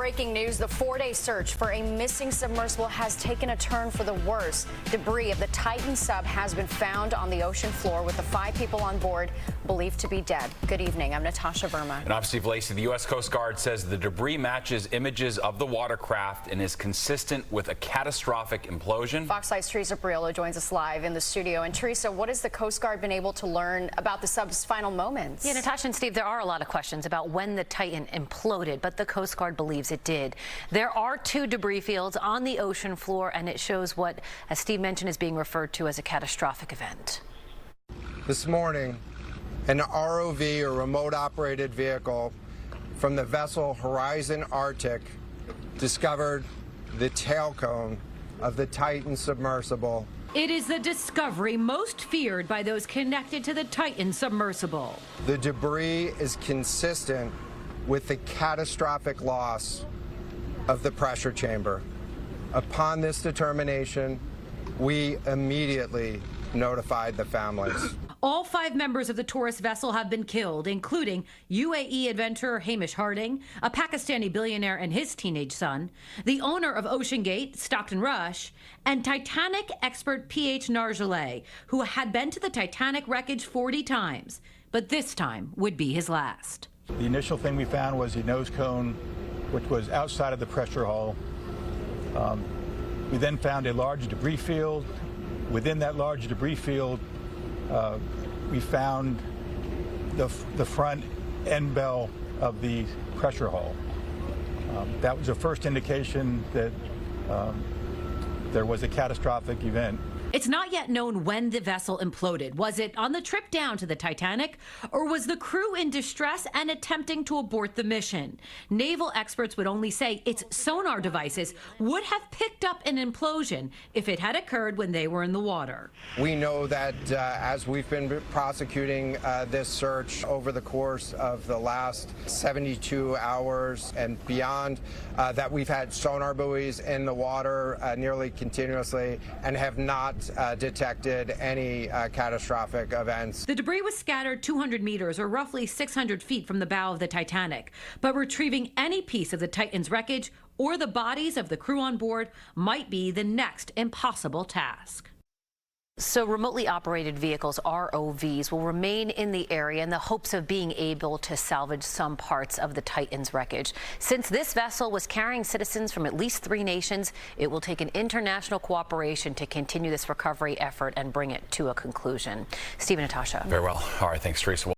Breaking news, the 4-day search for a missing submersible has taken a turn for the worse. Debris of the Titan sub has been found on the ocean floor with the 5 people on board believed to be dead. Good evening. I'm Natasha Verma. And I'm Steve Lacey. The U.S. Coast Guard says the debris matches images of the watercraft and is consistent with a catastrophic implosion. Fox 5's Teresa Priolo joins us live in the studio. And Teresa, what has the Coast Guard been able to learn about the sub's final moments? Yeah, Natasha and Steve, there are a lot of questions about when the Titan imploded, but the Coast Guard believes it did. There are 2 debris fields on the ocean floor, and it shows what, as Steve mentioned, is being referred to as a catastrophic event. This morning, an ROV, or remote operated vehicle, from the vessel Horizon Arctic discovered the tail cone of the Titan submersible. It is the discovery most feared by those connected to the Titan submersible. The debris is consistent with the catastrophic loss of the pressure chamber. Upon this determination, we immediately notified the families. All 5 members of the tourist vessel have been killed, including UAE adventurer Hamish Harding, a Pakistani billionaire and his teenage son, the owner of Ocean Gate, Stockton Rush, and Titanic expert P.H. Nargeolet, who had been to the Titanic wreckage 40 times, but this time would be his last. The initial thing we found was the nose cone, which was outside of the pressure hull. We then found a large debris field. Within that large debris field, we found the front end bell of the pressure hull. That was the first indication that there was a catastrophic event. It's not yet known when the vessel imploded. Was it on the trip down to the Titanic, or was the crew in distress and attempting to abort the mission? Naval experts would only say its sonar devices would have picked up an implosion if it had occurred when they were in the water. We know that as we've been prosecuting this search over the course of the last 72 hours and beyond, that we've had sonar buoys in the water nearly continuously and have not detected any catastrophic events. The debris was scattered 200 meters, or roughly 600 feet from the bow of the Titanic, but retrieving any piece of the Titan's wreckage or the bodies of the crew on board might be the next impossible task. So remotely operated vehicles, ROVs, will remain in the area in the hopes of being able to salvage some parts of the Titan's wreckage. Since this vessel was carrying citizens from at least 3 nations, it will take an international cooperation to continue this recovery effort and bring it to a conclusion. Steve and Natasha. Very well. All right. Thanks, Teresa.